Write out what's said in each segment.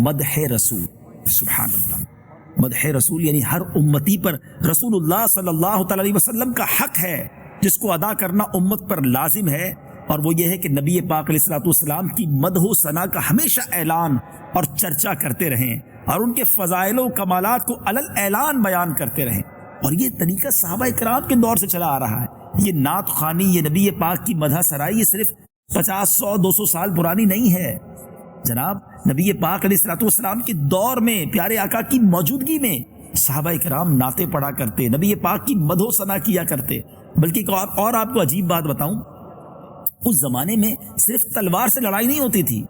مدح رسول. سبحان اللہ. مدح رسول یعنی ہر امتی پر رسول اللہ صلی اللہ تعالی علیہ وسلم کا حق ہے جس کو ادا کرنا امت پر لازم ہے، اور وہ یہ ہے کہ نبی پاک علیہ الصلوۃ والسلام کی مدح و ثنا کا ہمیشہ اعلان اور چرچا کرتے رہیں اور ان کے فضائل و کمالات کو علل اعلان بیان کرتے رہیں. اور یہ طریقہ صحابہ کرام کے دور سے چلا آ رہا ہے. یہ نعت خوانی، یہ نبی پاک کی مدح سرائی، یہ صرف 50 100 200 سال پرانی نہیں ہے. جناب نبی پاک علیہ الصلوۃ والسلام کے دور میں، پیارے آقا کی موجودگی میں صحابہ کرام نعتیں پڑھا کرتے، نبی پاک کی مدح و ثنا کیا کرتے. بلکہ اور آپ کو عجیب بات بتاؤں، اس زمانے میں صرف تلوار سے لڑائی نہیں ہوتی تھی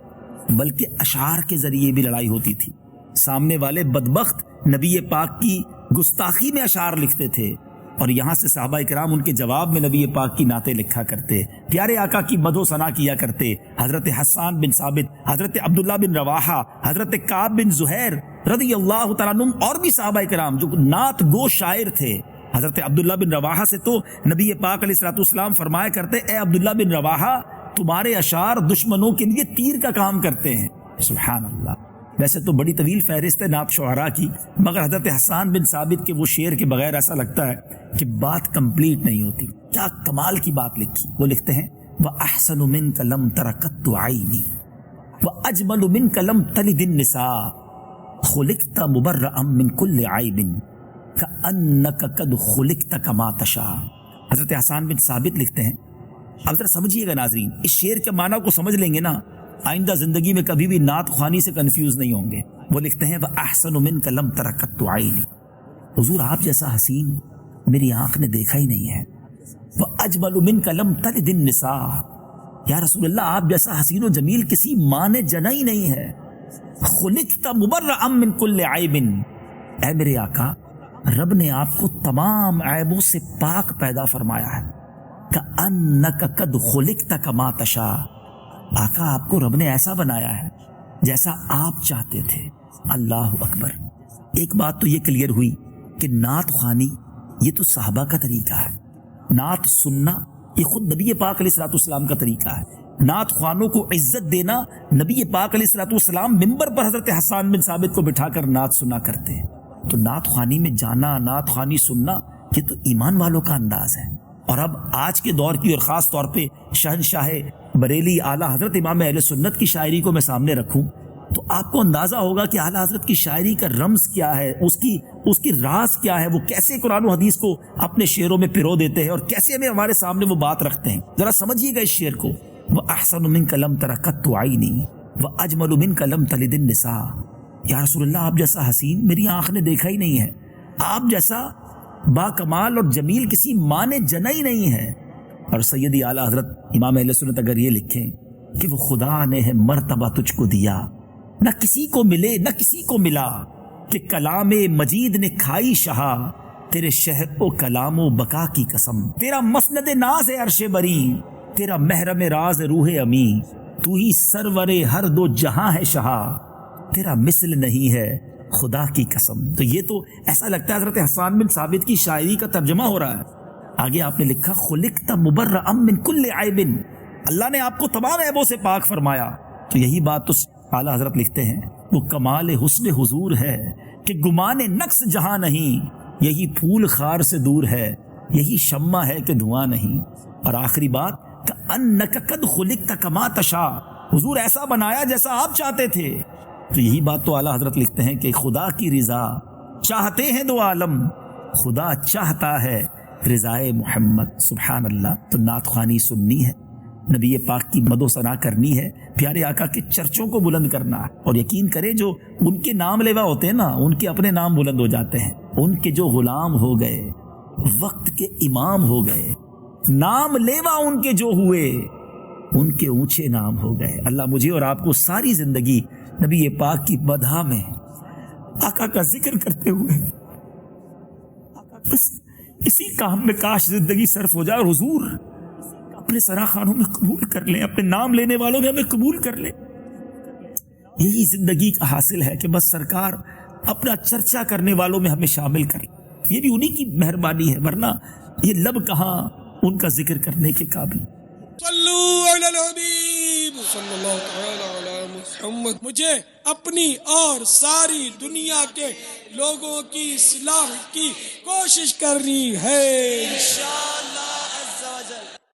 بلکہ اشعار کے ذریعے بھی لڑائی ہوتی تھی. سامنے والے بدبخت نبی پاک کی گستاخی میں اشعار لکھتے تھے اور یہاں سے صحابہ کرام ان کے جواب میں نبی پاک کی نعتیں لکھا کرتے، پیارے آقا کی مدح و ثنا کیا کرتے. حضرت حسان بن ثابت، حضرت عبداللہ بن رواحہ، حضرت کعب بن زہیر رضی اللہ تعالیٰ عنہم اور بھی صحابہ کرام جو نعت گو شاعر تھے. حضرت عبداللہ بن رواحہ سے تو نبی پاک علیہ الصلوۃ والسلام فرمایا کرتے، اے عبداللہ بن رواحہ تمہارے اشعار دشمنوں کے لیے تیر کا کام کرتے ہیں. سبحان اللہ. ویسے تو بڑی طویل فہرست ہے نعت شعراء کی، مگر حضرت حسان بن ثابت کے وہ شعر کے بغیر ایسا لگتا ہے کہ بات کمپلیٹ نہیں ہوتی. کیا کمال کی بات لکھی. وہ لکھتے ہیں وَأَحْسَنُ مِنْكَ لَمْ تَرَكَتُّ عَيْنِي وَأَجْمَلُ مِنْكَ لَمْ تَلِدِ النِّسَاء خُلِقْتَ مُبَرَّأً مِنْ كُلِّ عَيْبٍ كَأَنَّكَ قَدْ خُلِقْتَ كَمَا تَشَاءُ. حضرت حسان بن ثابت لکھتے ہیں، اب ذرا سمجھیے گا ناظرین، اس شعر کے معنی کو سمجھ لیں گے نا، آئندہ زندگی میں کبھی بھی نعت خوانی سے کنفیوز نہیں ہوں گے. وہ لکھتے ہیں وَأَحْسَنُ مِنْكَ لَمْ تَرَكَتُّ عَيْنِي، حضور آپ جیسا حسین میری آنکھ نے دیکھا ہی نہیں ہے. وَأَجْمَلُ مِنْكَ لَمْ تَلِدِ النِّسَاء، یا رسول اللہ آپ جیسا حسین و جمیل کسی ماں نے جنا ہی نہیں ہے. خُلِقْتَ مُبَرَّأً مِنْ كُلِّ عَيْبٍ، اے میرے آقا رب نے آپ کو تمام عیبوں سے پاک پیدا فرمایا ہے. كَأَنَّكَ قَدْ خُلِقْتَ كَمَا تَشَاءُ، آقا آپ کو رب نے ایسا بنایا ہے جیسا آپ چاہتے تھے. اللہ اکبر. ایک بات تو یہ کلیئر ہوئی کہ نعت خوانی یہ تو صحابہ کا طریقہ ہے، نعت سننا یہ خود نبی پاک علیہ الصلوۃ والسلام کا طریقہ ہے. نعت خوانوں کو عزت دینا، نبی پاک علیہ الصلوۃ والسلام ممبر پر حضرت حسان بن ثابت کو بٹھا کر نعت سنا کرتے ہیں. تو نعت خوانی میں جانا، نعت خوانی سننا یہ تو ایمان والوں کا انداز ہے. اور اب آج کے دور کی اور خاص طور پہ شہنشاہ بریلی اعلیٰ حضرت امام اہل سنت کی شاعری کو میں سامنے رکھوں تو آپ کو اندازہ ہوگا کہ اعلیٰ حضرت کی شاعری کا رمز کیا ہے، اس کی راز کیا ہے، وہ کیسے قرآن و حدیث کو اپنے شعروں میں پرو دیتے ہیں اور کیسے ہمیں ہمارے سامنے وہ بات رکھتے ہیں. ذرا سمجھیے گا اس شعر کو. وَأَحْسَنُ مِنْكَ لَمْ تَرَكَتُّ عَيْنِي وَأَجْمَلُ مِنْكَ لَمْ تَلِدِ النِّسَاء، یا رسول اللہ آپ جیسا حسین میری آنکھ نے دیکھا ہی نہیں ہے، آپ جیسا با کمال اور جمیل کسی ماں نے جنا ہی نہیں ہے. اور سیدی اعلیٰ حضرت امام اہل سنت اگر یہ لکھیں کہ وہ خدا نے ہے مرتبہ تجھ کو دیا، نہ کسی کو ملے نہ کسی کو ملا، کہ کلام مجید نے کھائی شہا، تیرے شہر و کلام و بقا کی قسم، تیرا مسند ناز ہے عرش بری، تیرا محرم راز روح امی، تو ہی سرور ہر دو جہاں ہے شہا، تیرا مثل نہیں ہے خدا کی قسم. تو یہ تو ایسا لگتا ہے حضرت حسان بن ثابت کی شاعری کا ترجمہ ہو رہا ہے. آگے آپ نے لکھا خُلِقْتَ مُبَرَّأً مِنْ كُلِّ عَيْبٍ، اللہ نے آپ کو تمام عیبوں سے پاک فرمایا. تو یہی بات تو اعلیٰ حضرت لکھتے ہیں وہ کمال حسن حضور ہے کہ گمان نقص جہاں نہیں، یہی پھول خار سے دور ہے، یہی شمع ہے کہ دھواں نہیں. اور آخری بات كَأَنَّكَ قَدْ خُلِقْتَ كَمَا تَشَاءُ، حضور ایسا بنایا جیسا آپ چاہتے تھے. تو یہی بات تو اعلیٰ حضرت لکھتے ہیں کہ خدا کی رضا چاہتے ہیں دو عالم، خدا چاہتا ہے رضائے محمد. سبحان اللہ. تو نعت خوانی سننی ہے، نبی پاک کی مدح و ثنا کرنی ہے، پیارے آقا کے چرچوں کو بلند کرنا ہے. اور یقین کریں جو ان کے نام لیوا ہوتے ہیں نا ان کے اپنے نام بلند ہو جاتے ہیں. ان کے جو غلام ہو گئے، وقت کے امام ہو گئے، نام لیوا ان کے جو ہوئے ان کے اونچے نام ہو گئے. اللہ مجھے اور آپ کو ساری زندگی نبی پاک کی مدح میں آقا کا ذکر کرتے ہوئے بس اسی کام میں کاش زندگی صرف ہو جائے. اور حضور اپنے سراخانوں میں قبول کر لیں، اپنے نام لینے والوں میں ہمیں قبول کر لیں. یہی زندگی کا حاصل ہے کہ بس سرکار اپنا چرچا کرنے والوں میں ہمیں شامل کر لیں. یہ بھی انہی کی مہربانی ہے، ورنہ یہ لب کہاں ان کا ذکر کرنے کے قابل. صلو علی الحبیب. الحبیب صلی اللہ تعالی علی محمد. مجھے اپنی اور ساری دنیا کے لوگوں کی اصلاح کی کوشش کرنی ہے.